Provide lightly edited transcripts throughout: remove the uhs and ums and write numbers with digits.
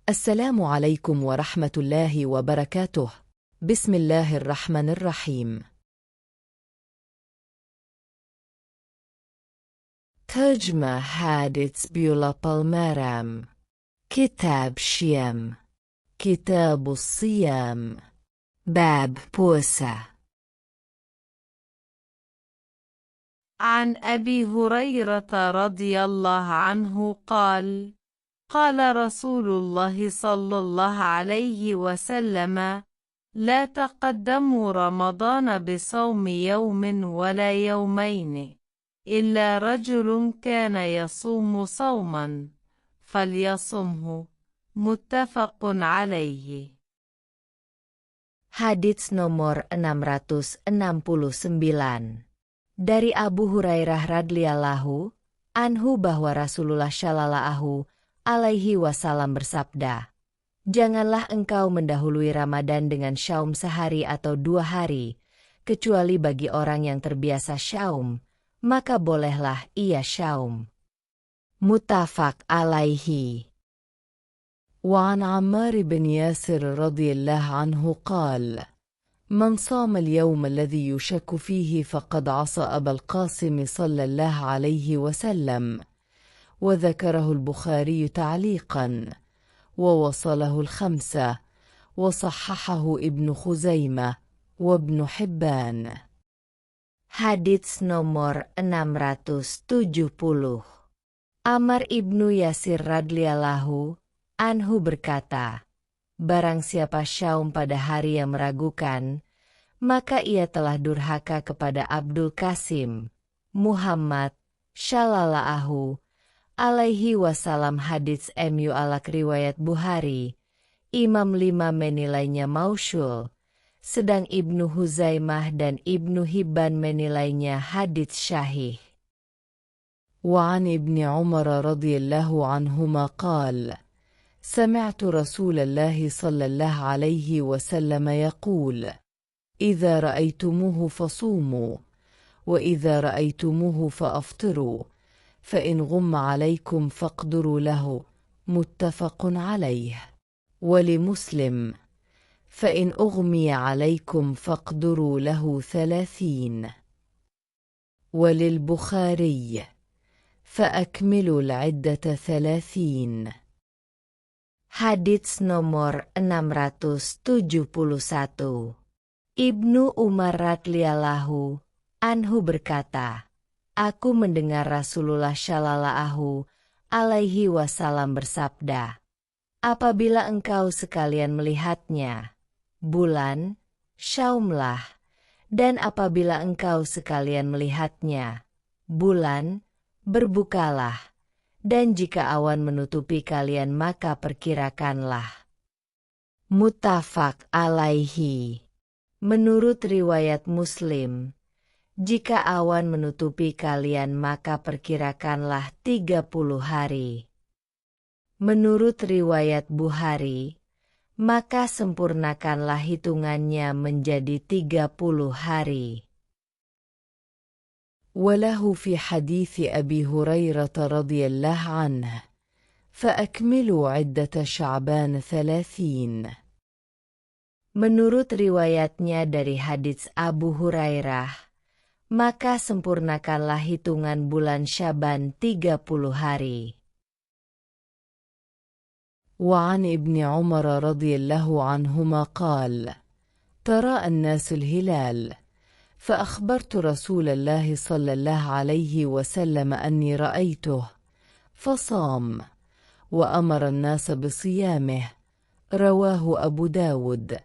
السلام عليكم ورحمة الله وبركاته. بسم الله الرحمن الرحيم. ترجمة حادث بيولا بالمرام. كتاب شيم. كتاب الصيام. باب بوسة. عن أبي هريرة رضي الله عنه قال: قال رسول الله صلى الله عليه وسلم: لا تقدموا رمضان بصوم يوم ولا يومين، إلا رجل كان يصوم صوما فليصمه. متفق عليه. Hadits nomor 669 dari Abu Hurairah radhiyallahu anhu bahwa Rasulullah shallallahu alaihi wasallam bersabda, janganlah engkau mendahului Ramadan dengan syaum sehari atau 2 hari, kecuali bagi orang yang terbiasa syaum, maka bolehlah ia syaum. Muttafaq alaihi. وعن عمار بن ياسر رضي الله عنه قال: من صام اليوم الذي يشك فيه فقد عصى أبا القاسم صلى الله عليه وسلم. وذكره البخاري تعليقا، ووصله الخمسة، وصححه ابن خزيمة وابن حبان. Hadits nomor 670. Ammar ibnu Yasir radhiyallahu anhu berkata, barang siapa syaum pada hari yang meragukan, maka ia telah durhaka kepada Abdul Qasim Muhammad shallallahu alaihi wasallam. Hadits mu'allaq riwayat Bukhari. Imam 5 menilainya mausyul, sedang Ibnu Huzaimah dan Ibnu Hibban menilainya hadits syahih. وعن ابن عمر رضي الله عنهما قال: سمعت رسول الله صلى الله عليه وسلم يقول: إذا رأيتموه فصوموا، وإذا رأيتموه فأفطروا، فإن غم عليكم فاقدروا له. متفق عليه. ولمسلم: فإن أغمي عليكم فاقدروا له 30. وللبخاري: فأكملوا العدة 30. Hadits nomor 671. Ibnu Umar radhiyallahu anhu berkata, aku mendengar Rasulullah shallallahu alaihi wasallam bersabda, apabila engkau sekalian melihatnya, bulan, syaumlah, dan apabila engkau sekalian melihatnya, bulan, berbukalah. Dan jika awan menutupi kalian maka perkirakanlah. Muttafaq alaihi. Menurut riwayat Muslim, jika awan menutupi kalian maka perkirakanlah 30 hari. Menurut riwayat Bukhari, maka sempurnakanlah hitungannya menjadi 30 hari. وله في حديث أبي هريرة رضي الله عنه: فأكملوا عدة شعبان 30. Menurut riwayatnya dari hadits Abu Hurairah, maka sempurnakanlah hitungan bulan Syaban 30 hari. وعن ابن عمر رضي الله عنهما قال: تراءى الناس الهلال، فأخبرت رسول الله صلى الله عليه وسلم أني رأيته، فصام وأمر الناس بصيامه. رواه أبو داود،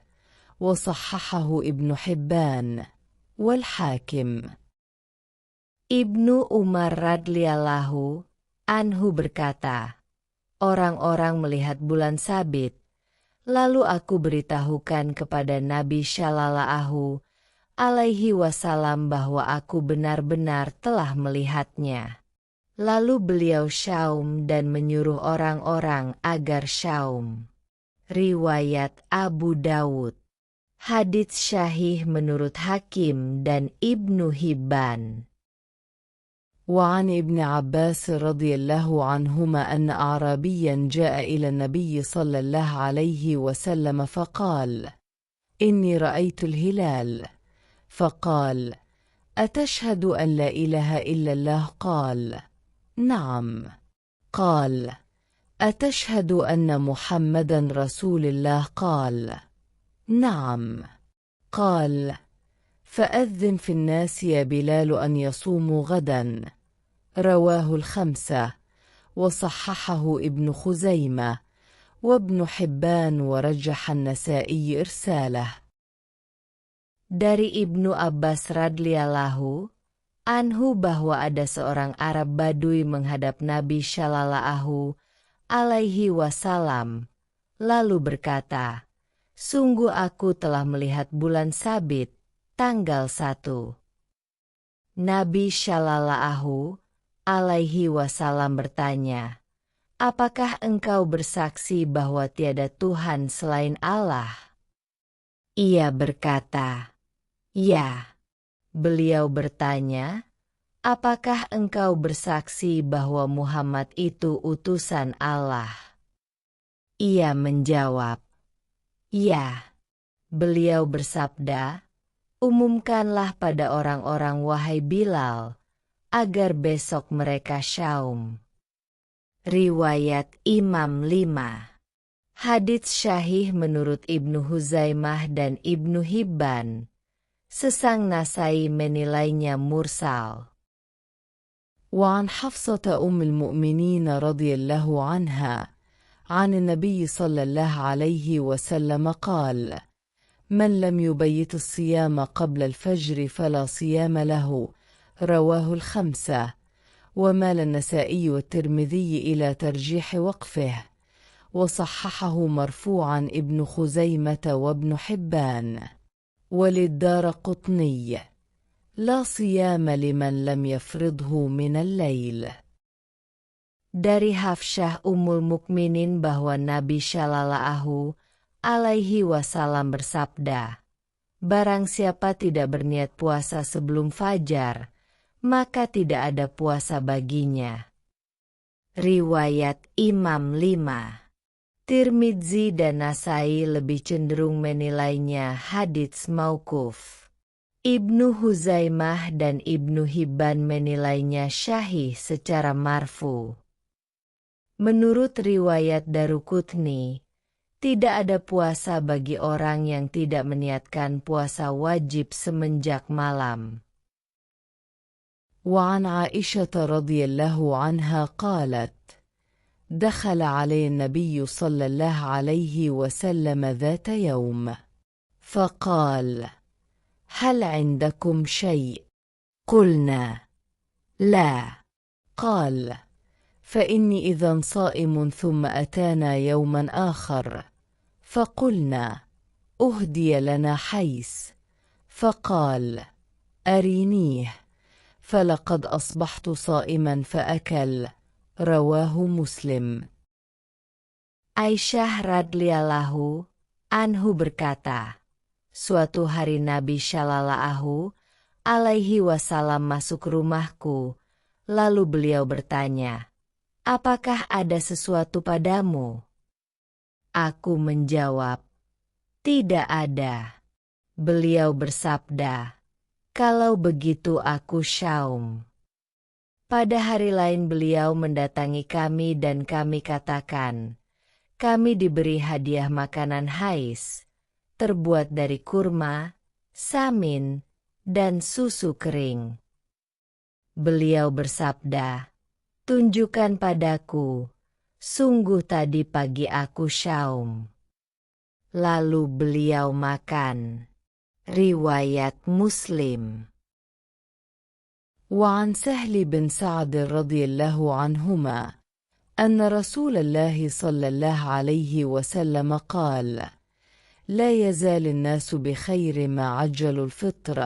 وصححه ابن حبان والحاكم. Ibnu Umar radhiyallahu anhu berkata, orang-orang melihat bulan sabit, lalu aku beritahukan kepada Nabi shallallahu alaihi wasallam bahwa aku benar-benar telah melihatnya. Lalu beliau syaum dan menyuruh orang-orang agar syaum. Riwayat Abu Dawud. Hadits syahih menurut Hakim dan Ibnu Hibban. وعن ابن عباس رضي الله عنهما أن أعرابيا جاء إلى النبي صلى الله عليه وسلم فقال: إني رأيت الهلال. فقال: أتشهد أن لا إله إلا الله؟ قال: نعم. قال: أتشهد أن محمدا رسول الله؟ قال: نعم. قال: فأذن في الناس يا بلال أن يصوموا غدا. رواه الخمسة، وصححه ابن خزيمة وابن حبان، ورجح النسائي إرساله. Dari Ibnu Abbas radhiyallahu anhu bahwa ada seorang Arab Badui menghadap Nabi Shallallahu alaihi wasallam, lalu berkata, "Sungguh aku telah melihat bulan Sabit, tanggal 1. Nabi Shallallahu alaihi wasallam bertanya, "Apakah engkau bersaksi bahwa tiada Tuhan selain Allah?" Ia berkata, "Ya." Beliau bertanya, "Apakah engkau bersaksi bahwa Muhammad itu utusan Allah?" Ia menjawab, "Ya." Beliau bersabda, "Umumkanlah pada orang-orang wahai Bilal, agar besok mereka syaum." Riwayat Imam 5. Hadits syahih menurut Ibnu Huzaimah dan Ibnu Hibban. Sesang Nasai menilainya mursal. وعن حفصة أم المؤمنين رضي الله عنها عن النبي صلى الله عليه وسلم قال: من لم يبيت الصيام قبل الفجر فلا صيام له. رواه الخمسة، ومال النسائي والترمذي إلى ترجيح وقفه، وصححه مرفوعا ابن خزيمة وابن حبان. وللدارقطني: لا صيام لمن لم يفرضه من الليل. Dari Hafsyah Ummul Mukminin bahwa Nabi Shallallahu alaihi wasallam bersabda, "Barang siapa tidak berniat puasa sebelum fajar, maka tidak ada puasa baginya." Riwayat Imam 5. Tirmidzi dan Nasai lebih cenderung menilainya hadits mauquf. Ibnu Huzaimah dan Ibnu Hibban menilainya syahih secara marfu. Menurut riwayat Daruqutni, tidak ada puasa bagi orang yang tidak meniatkan puasa wajib semenjak malam. وعن عائشة رضي الله عنها قالت: دخل علي النبي صلى الله عليه وسلم ذات يوم فقال: هل عندكم شيء؟ قلنا: لا. قال: فإني إذا صائم. ثم أتانا يوما آخر فقلنا: أهدي لنا حيس. فقال: أرينيه. فلقد أصبحت صائما فأكل. رواه مسلم. Aisyah radhiyallahu anhu berkata, "Suatu hari Nabi Shallallahu alaihi wasallam masuk rumahku, lalu beliau bertanya, 'Apakah ada sesuatu padamu?' Aku menjawab, 'Tidak ada.' Beliau bersabda, 'Kalau begitu aku syaum.' Pada hari lain beliau mendatangi kami dan kami katakan, 'Kami diberi hadiah makanan hais, terbuat dari kurma, samin, dan susu kering.' Beliau bersabda, 'Tunjukkan padaku, sungguh tadi pagi aku syaum.' Lalu beliau makan. Riwayat Muslim. وعن سهل بن سعد رضي الله عنهما أن رسول الله صلى الله عليه وسلم قال: لا يزال الناس بخير ما عجلوا الفطر.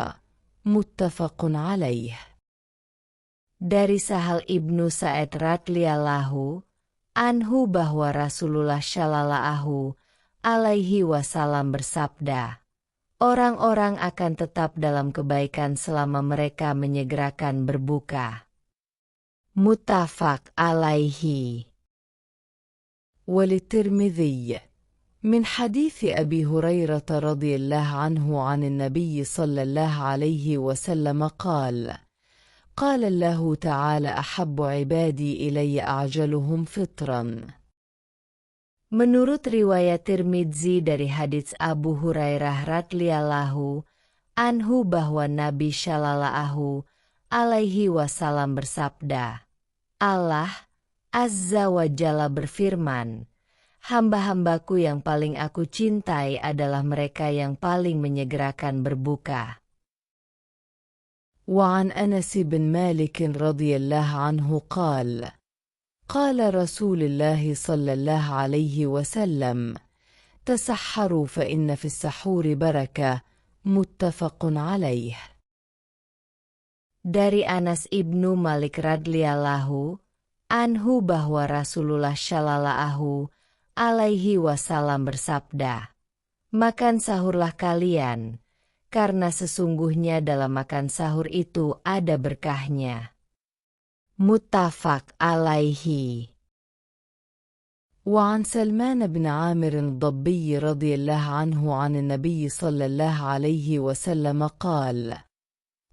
متفق عليه. Dari Sahal ibnu Sa'id radhiyallahu anhu bahwa Rasulullah Shallallahu alaihi wasallam bersabda, "Orang-orang akan tetap dalam kebaikan selama mereka menyegerakan berbuka." Muttafaq alaihi. وللترمذي من حديث أبي هريرة رضي الله عنه عن النبي صلى الله عليه وسلم قال: قال الله تعالى: أحب عبادي إلي أعجلهم فطرا. Menurut riwayat Tirmidzi dari hadits Abu Hurairah radhiyallahu anhu bahwa Nabi Shallallahu alaihi wasallam bersabda, Allah Azza wa Jalla berfirman, hamba-hambaku yang paling aku cintai adalah mereka yang paling menyegerakan berbuka. وعن أنس بن مالك رضي الله عنه قال: قال رسول الله صلى الله عليه وسلم: تسحروا فإن في السحور بركة. متفق عليه. Dari Anas ibnu Malik radhiyallahu anhu bahwa Rasulullah Shallallahu alaihi wasallam bersabda, makan sahurlah kalian, karena sesungguhnya dalam makan sahur itu ada berkahnya. Muttafaq alaihi. وعن سلمان بن عامر الضبي رضي الله عنه عن النبي صلى الله عليه وسلم قال: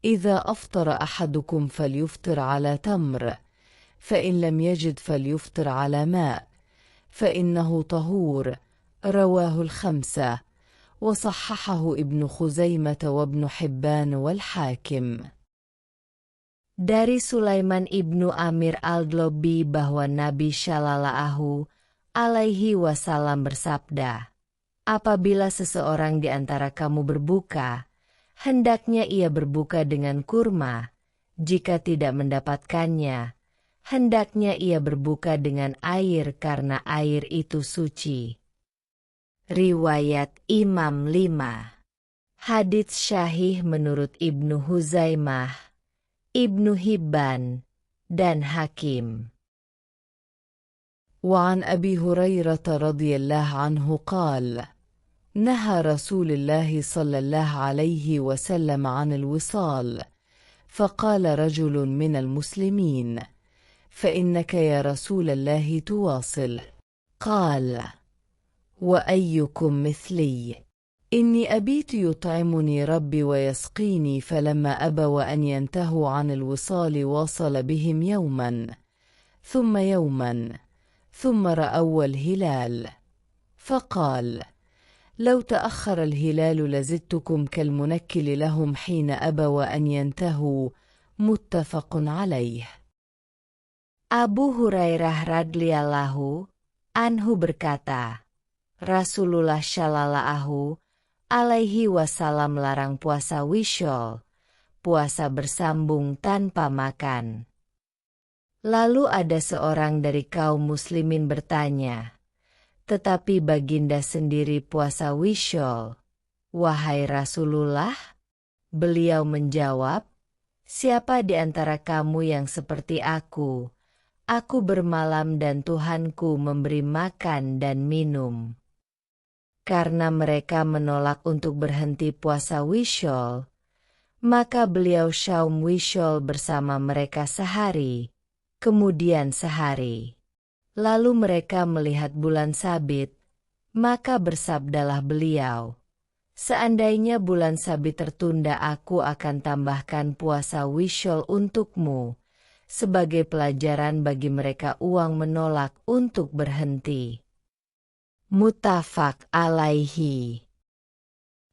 إذا أفطر أحدكم فليفطر على تمر، فإن لم يجد فليفطر على ماء، فإنه طهور. رواه الخمسة، وصححه ابن خزيمة وابن حبان والحاكم. Dari Sulaiman ibnu Amir al-Dlobi bahwa Nabi Shallallahu alaihi wasallam bersabda, apabila seseorang di antara kamu berbuka, hendaknya ia berbuka dengan kurma. Jika tidak mendapatkannya, hendaknya ia berbuka dengan air karena air itu suci. Riwayat Imam 5. Hadits Syahih menurut Ibnu Huzaimah, Ibnu Hibban, dan Hakim. وعن أبي هريرة رضي الله عنه قال: نهى رسول الله صلى الله عليه وسلم عن الوصال، فقال رجل من المسلمين: فإنك يا رسول الله تواصل. قال: وأيكم مثلي؟ إني أبيت يطعمني ربي ويسقيني، فلما أبوا أن ينتهوا عن الوصال واصل بهم يوما ثم يوما ثم رأوا الهلال، فقال: لو تأخر الهلال لزدتكم كالمنكل لهم حين أبوا أن ينتهوا. متفق عليه. Abu Hurairah radhiyallahu anhu berkata, Rasulullah Shallallahu alaihi wasallam larang puasa wisyol, puasa bersambung tanpa makan. Lalu ada seorang dari kaum muslimin bertanya, tetapi baginda sendiri puasa wisyol, wahai Rasulullah? Beliau menjawab, siapa di antara kamu yang seperti aku? Aku bermalam dan Tuhanku memberi makan dan minum. Karena mereka menolak untuk berhenti puasa wisyol, maka beliau syaum wisyol bersama mereka sehari, kemudian sehari. Lalu mereka melihat bulan sabit, maka bersabdalah beliau, seandainya bulan sabit tertunda, aku akan tambahkan puasa wisyol untukmu, sebagai pelajaran bagi mereka uang menolak untuk berhenti. Muttafaq alaihi.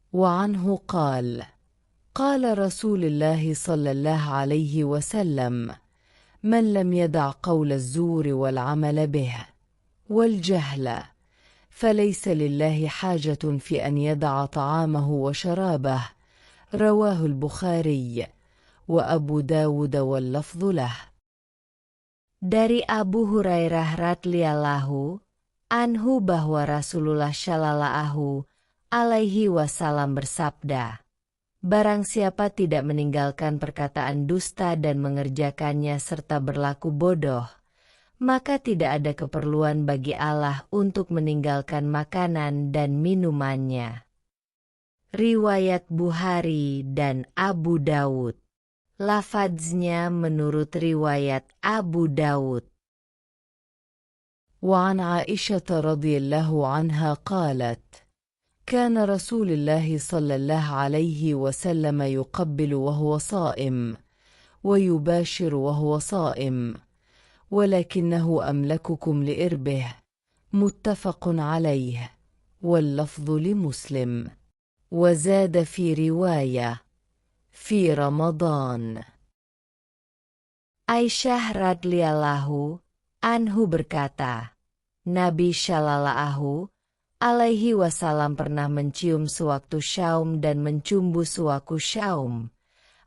وعنه قال: قال رسول الله صلى الله عليه وسلم: من لم يدع قول الزور والعمل به والجهل فليس لله حاجة في أن يدع طعامه وشرابه. رواه البخاري وأبو داود واللفظ له. Dari Abu Hurairah radhiyallahu anhu bahwa Rasulullah Shallallahu alaihi wasallam bersabda, barang siapa tidak meninggalkan perkataan dusta dan mengerjakannya serta berlaku bodoh, maka tidak ada keperluan bagi Allah untuk meninggalkan makanan dan minumannya. Riwayat Bukhari dan Abu Dawud. Lafadznya menurut riwayat Abu Dawud. وعن عائشة رضي الله عنها قالت: كان رسول الله صلى الله عليه وسلم يقبل وهو صائم ويباشر وهو صائم، ولكنه أملككم لإربه. متفق عليه، واللفظ لمسلم. وزاد في رواية: في رمضان. Aisyah radhiyallahu anhu berkata, Nabi Shallallahu alaihi wasallam pernah mencium sewaktu syaum dan mencumbu sewaktu syaum.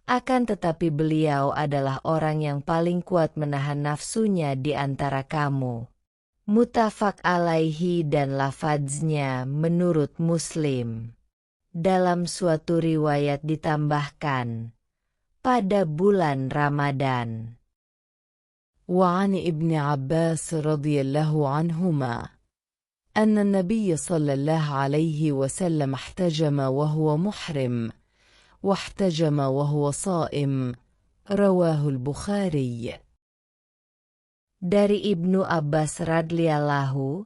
Akan tetapi beliau adalah orang yang paling kuat menahan nafsunya di antara kamu. Muttafaq alaihi dan lafadznya menurut Muslim. Dalam suatu riwayat ditambahkan, pada bulan Ramadan. وعن ابن عباس رضي الله عنهما أن النبي صلى الله عليه وسلم احتجم وهو محرم واحتجم وهو صائم. رواه البخاري. Dari Ibnu Abbas radhiyallahu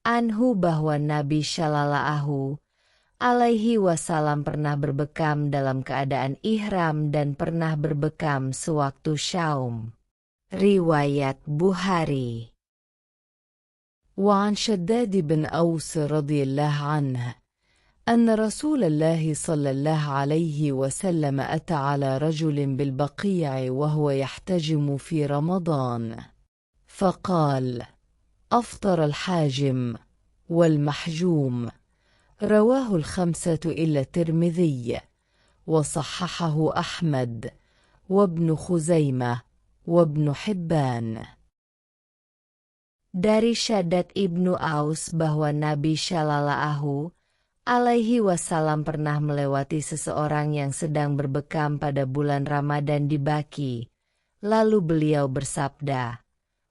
anhu bahwa Nabi Shallallahu alaihi wasallam pernah berbekam dalam keadaan ihram dan pernah berbekam sewaktu syaum. Riwayat Bukhari. وعن شداد بن أوس رضي الله عنه أن رسول الله صلى الله عليه وسلم أتى على رجل بالبقيع وهو يحتجم في رمضان، فقال: أفطر الحاجم والمحجوم. رواه الخمسة إلا الترمذي، وصححه أحمد وابن خزيمة وابن حبان. Dari Shaddad ibnu Aus bahwa Nabi Shallallahu alaihi wasallam pernah melewati seseorang yang sedang berbekam pada bulan Ramadan di Baki. Lalu beliau bersabda,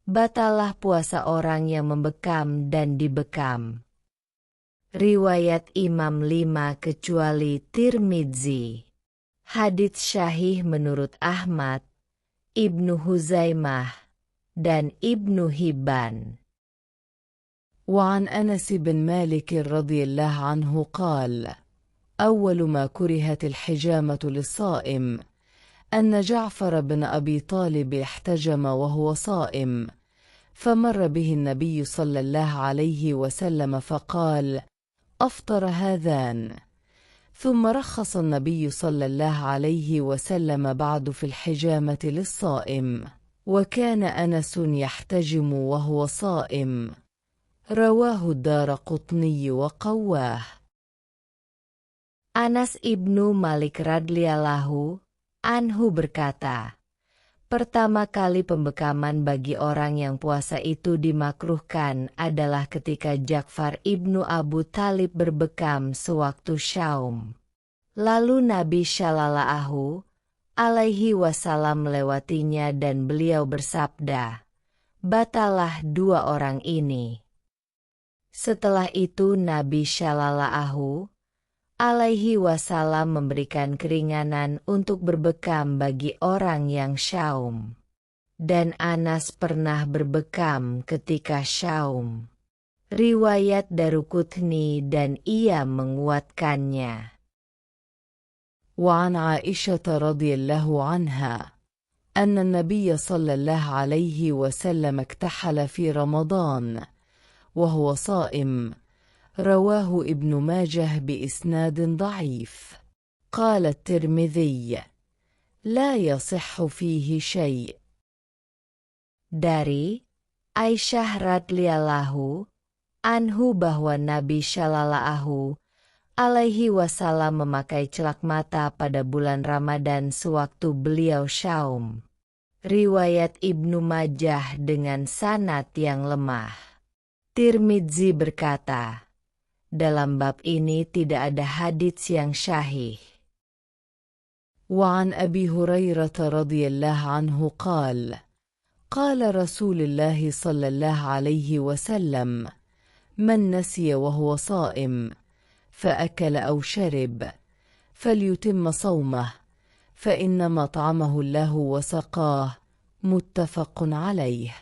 "Batalah puasa orang yang membekam dan dibekam." Riwayat Imam 5 kecuali Tirmidzi. Hadits syahih menurut Ahmad, Ibnu Huzaimah, dan Ibnu Hibban. وعن أنس بن مالك رضي الله عنه قال: أول ما كرهت الحجامة للصائم أن جعفر بن أبي طالب احتجم وهو صائم، فمر به النبي صلى الله عليه وسلم فقال: أفطر هذان. ثم رخص النبي صلى الله عليه وسلم بعد في الحجامة للصائم، وكان أنس يحتجم وهو صائم. رواه الدارقطني وقواه. Anas ibnu Malik radhiyallahu anhu berkata, pertama kali pembekaman bagi orang yang puasa itu dimakruhkan adalah ketika Ja'far ibnu Abu Thalib berbekam sewaktu syaum. Lalu Nabi Shallallahu alaihi wasallam melewatinya dan beliau bersabda, "Batalah dua orang ini." Setelah itu Nabi Shallallahu alaihi wasallam memberikan keringanan untuk berbekam bagi orang yang syaum. Dan Anas pernah berbekam ketika syaum. Riwayat Daruqutni dan ia menguatkannya. وعن عائشة رضي الله عنها أن النبي صلى الله عليه وسلم اكتحل في رمضان وهو صائم. رواه ابن ماجه بإسناد ضعيف. قال الترمذي: لا يصح فيه شيء. Dari Aisyah radhiyallahu anhu bahwa Nabi Shallallahu alaihi wasallam memakai celak mata pada bulan Ramadan sewaktu beliau syaum. Riwayat Ibnu Majah dengan sanad yang lemah. Tirmidzi berkata, dalam bab ini tidak ada hadits yang syahih. وعن أبي هريرة رضي الله عنه قال: قال رسول الله صلى الله عليه وسلم: من نسي وهو صائم فأكل أو شرب فليتم صومه، فإنما طعمه الله وسقاه. متفق عليه.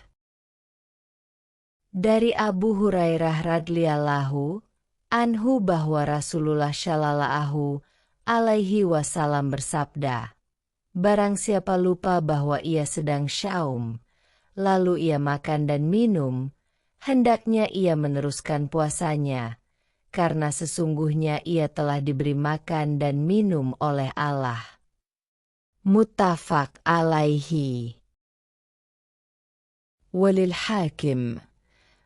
Dari Abu Hurairah radhiyallahu anhu bahwa Rasulullah shallallahu alaihi wasallam bersabda, barang siapa lupa bahwa ia sedang syaum, lalu ia makan dan minum, hendaknya ia meneruskan puasanya, karena sesungguhnya ia telah diberi makan dan minum oleh Allah. Muttafaq alaihi. وللحاكم: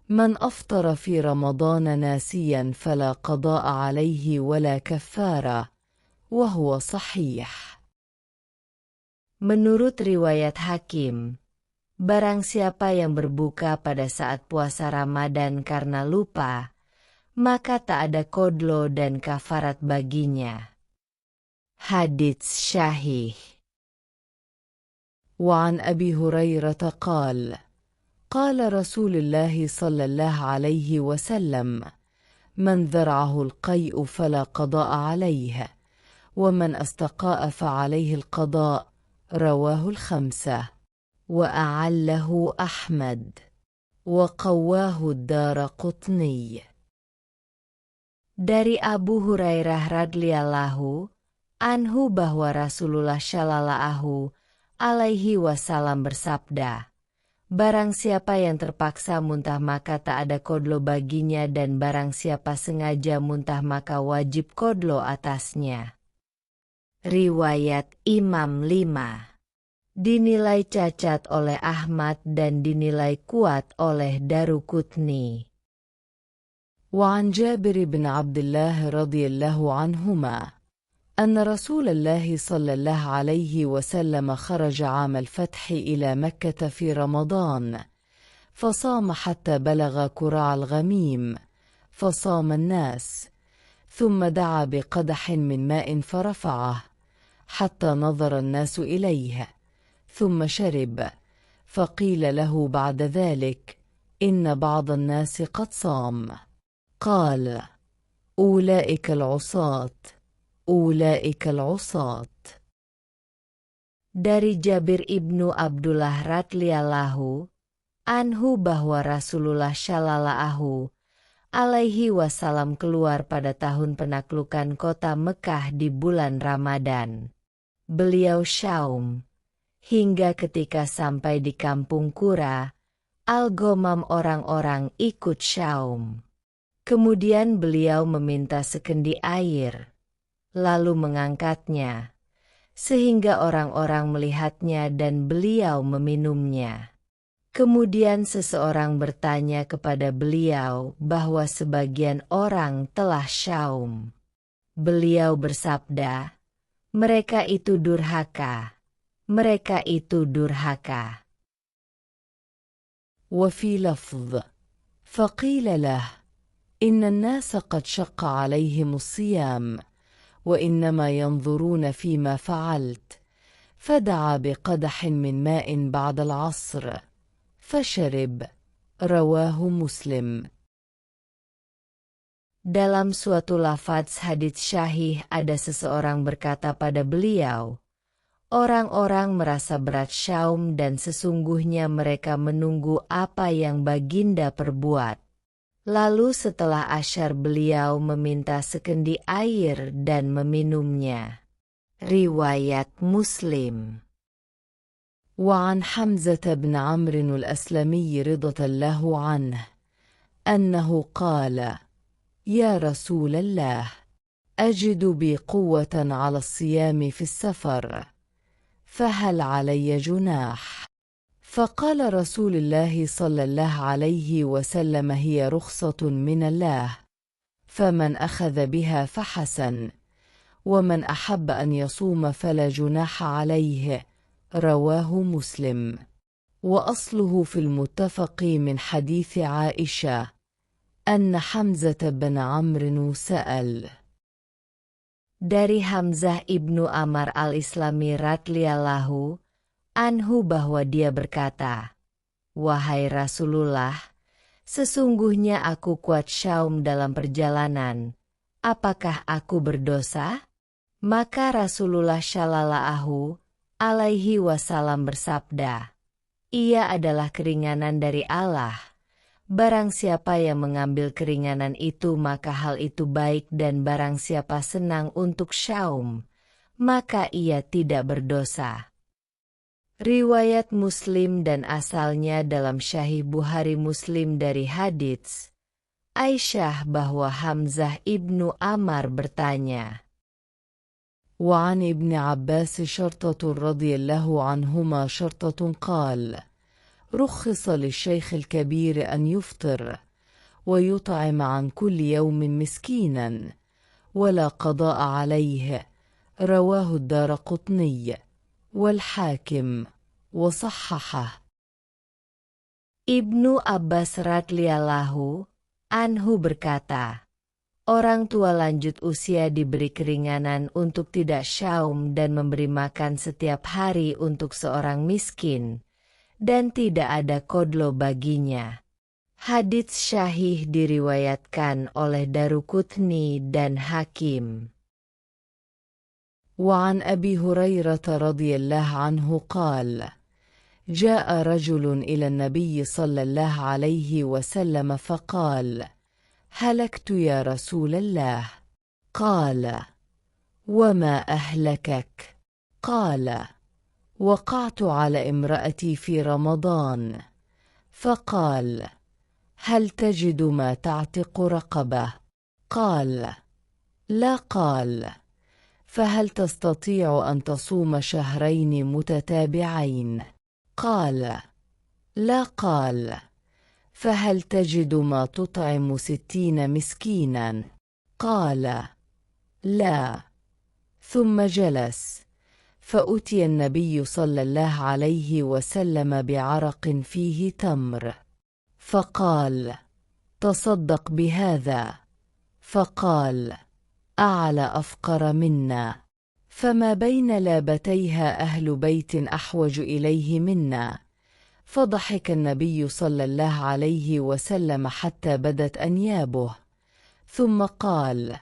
من أفطر في رمضان ناسيا فلا قضاء عليه ولا كفارة، وهو صحيح. Menurut riwayat Hakim, barang siapa yang berbuka pada saat puasa Ramadan karena lupa, maka tak ada qodlo dan kafarat baginya. Hadits syahih. وعن أبي هريرة قال: قال رسول الله صلى الله عليه وسلم: من ذرعه القيء فلا قضاء عليه، ومن استقاء فعليه القضاء. رواه الخمسة، وأعله أحمد، وقواه الدارقطني. Dari Abu Hurairah radhiyallahu anhu bahwa Rasulullah shallallahu alaihi wasallam bersabda, barang siapa yang terpaksa muntah maka tak ada qodlo baginya, dan barang siapa sengaja muntah maka wajib qodlo atasnya. Riwayat Imam 5. Dinilai cacat oleh Ahmad dan dinilai kuat oleh Daruqutni. وعن جابر بن عبد الله رضي الله عنهما أن رسول الله صلى الله عليه وسلم خرج عام الفتح إلى مكة في رمضان، فصام حتى بلغ كراع الغميم، فصام الناس، ثم دعا بقدح من ماء فرفعه حتى نظر الناس إليه، ثم شرب، فقيل له بعد ذلك: إن بعض الناس قد صام. قال: أولئك العصاة، أولئك العصاة. Dari Jabir ibnu Abdullah radhiyallahu anhu bahwa Rasulullah shallallahu alaihi wasallam keluar pada tahun penaklukan kota Mekah di bulan Ramadan. Beliau syaum hingga ketika sampai di kampung Qura al-Ghamam orang-orang ikut syaum. Kemudian beliau meminta sekendi air, lalu mengangkatnya, sehingga orang-orang melihatnya dan beliau meminumnya. Kemudian seseorang bertanya kepada beliau bahwa sebagian orang telah syaum. Beliau bersabda, mereka itu durhaka, mereka itu durhaka. وفي لفظ: فقيل له: إن الناس قد شق عليهم الصيام، وإنما ينظرون فيما فعلت، فدعا بقدح من ماء بعد العصر فشرب. رواه مسلم. Dalam suatu lafaz hadits syahih ada seseorang berkata pada beliau, orang-orang merasa berat syaum dan sesungguhnya mereka menunggu apa yang baginda perbuat. Lalu setelah asyar beliau meminta sekendi air dan meminumnya. Riwayat Muslim. وعن حمزة بن عمرو الأسلمي رضي الله عنه أنه قال: يا رسول الله، أجد بي قوة على الصيام في السفر، فهل علي جناح؟ فقال رسول الله صلى الله عليه وسلم: هي رخصة من الله، فمن أخذ بها فحسن، ومن أحب أن يصوم فلا جناح عليه. رواه مسلم. وأصله في المتفق من حديث عائشة أن حمزة بن عمرو سأل. Dari Hamzah ibnu Amr al-Islami radhiyallahu anhu bahwa dia berkata, wahai Rasulullah, sesungguhnya aku kuat syaum dalam perjalanan, apakah aku berdosa? Maka Rasulullah Shallallahu alaihi wasallam bersabda, ia adalah keringanan dari Allah. Barang siapa yang mengambil keringanan itu maka hal itu baik, dan barang siapa senang untuk syaum, maka ia tidak berdosa. Riwayat Muslim dan asalnya dalam Sahih Bukhari Muslim dari hadits Aisyah bahwa Hamzah ibnu Ammar bertanya, وعن ابن عباس شرطة رضي الله عنهما شرطة قال رخص للشيخ الكبير أن يفطر ويطعم عن كل يوم مسكينا ولا قضاء عليه، رواه الدارقطني والحاكم وصححه. Ibnu Abbas radhiyallahu anhu berkata, orang tua lanjut usia diberi keringanan untuk tidak syaum dan memberi makan setiap hari untuk seorang miskin, dan tidak ada qadlo baginya. Hadits syahih diriwayatkan oleh Daruqutni dan Hakim. وعن أبي هريرة رضي الله عنه قال جاء رجل إلى النبي صلى الله عليه وسلم فقال هلكت يا رسول الله. قال وما أهلكك؟ قال وقعت على امرأتي في رمضان. فقال هل تجد ما تعتق رقبة؟ قال لا. قال فهل تستطيع أن تصوم شهرين متتابعين؟ قال لا. قال فهل تجد ما تطعم 60 مسكينا؟ قال لا. ثم جلس، فأتي النبي صلى الله عليه وسلم بعرق فيه تمر، فقال تصدق بهذا. فقال أعلى أفقر منا، فما بين لابتيها أهل بيت أحوج إليه منا. فضحك النبي صلى الله عليه وسلم حتى بدت أنيابه، ثم قال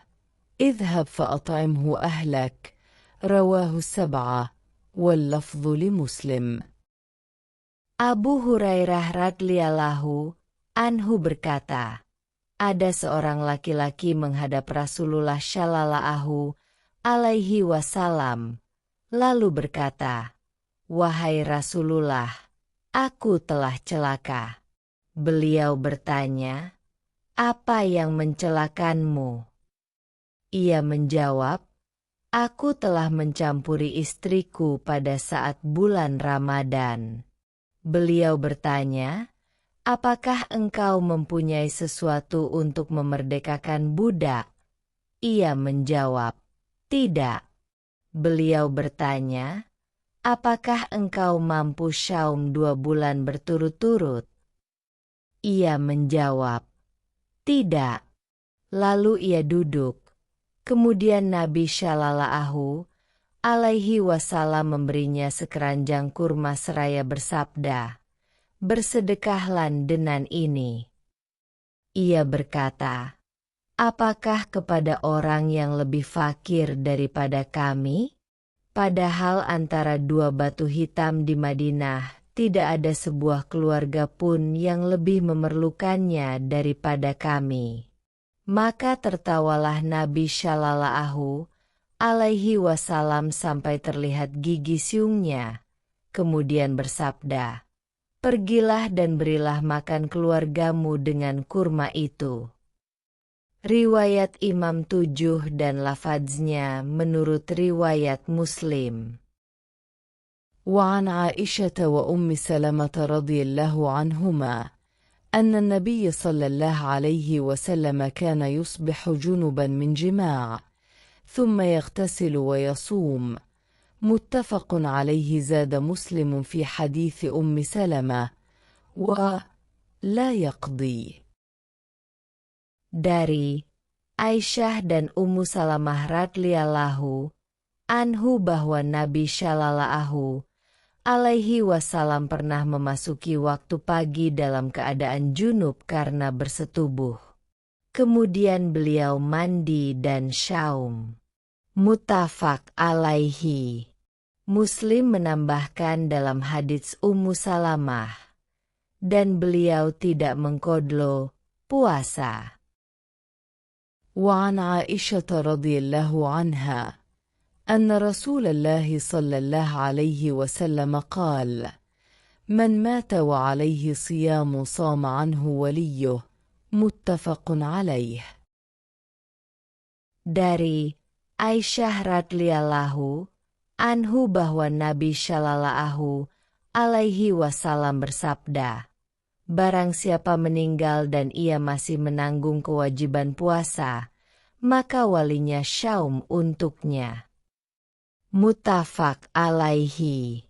اذهب فأطعمه أهلك، رواه السبعة واللفظ لمسلم. Abu Hurairah radhiyallahu anhu berkata, ada seorang laki-laki menghadap Rasulullah Shallallahu alaihi wasallam, lalu berkata, wahai Rasulullah, aku telah celaka. Beliau bertanya, apa yang mencelakanmu? Ia menjawab, aku telah mencampuri istriku pada saat bulan Ramadan. Beliau bertanya, apakah engkau mempunyai sesuatu untuk memerdekakan budak? Ia menjawab, tidak. Beliau bertanya, apakah engkau mampu syaum 2 bulan berturut-turut? Ia menjawab, tidak. Lalu ia duduk. Kemudian Nabi Shallallahu alaihi wasallam memberinya sekeranjang kurma seraya bersabda, bersedekahlah dengan ini. Ia berkata, apakah kepada orang yang lebih fakir daripada kami? Padahal antara 2 batu hitam di Madinah tidak ada sebuah keluarga pun yang lebih memerlukannya daripada kami. Maka tertawalah Nabi Shallallahu alaihi wasallam sampai terlihat gigi siungnya, kemudian bersabda, pergilah dan berilah makan keluargamu dengan kurma itu. Riwayat Imam 7 dan lafadznya menurut riwayat Muslim. وعن عائشة وأم سلمة رضي الله عنهما أن النبي صلى الله عليه وسلم كان يصبح جنبا من جماع ثم يغتسل ويصوم، متفق عليه. زاد مسلم في حديث أم سلمة ولا يقضي. Dari Aisyah dan Ummu Salamah radhiyallahu anhu bahwa Nabi Shallallahu alaihi wasallam pernah memasuki waktu pagi dalam keadaan junub karena bersetubuh. Kemudian beliau mandi dan syaum. Muttafaq alaihi. Muslim menambahkan dalam hadits Ummu Salamah, dan beliau tidak mengkodlo puasa. وعن عائشة رضي الله عنها أن رسول الله صلى الله عليه وسلم قال: من مات وعليه صيام صام عنه وليه. متفق عليه. Dari Aisyah radhiyallahu anhu bahwa Nabi Shallallahu alaihi wasallam bersabda, barang siapa meninggal dan ia masih menanggung kewajiban puasa, maka walinya syaum untuknya. Muttafaq alaihi.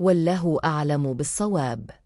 والله أعلم بالصواب.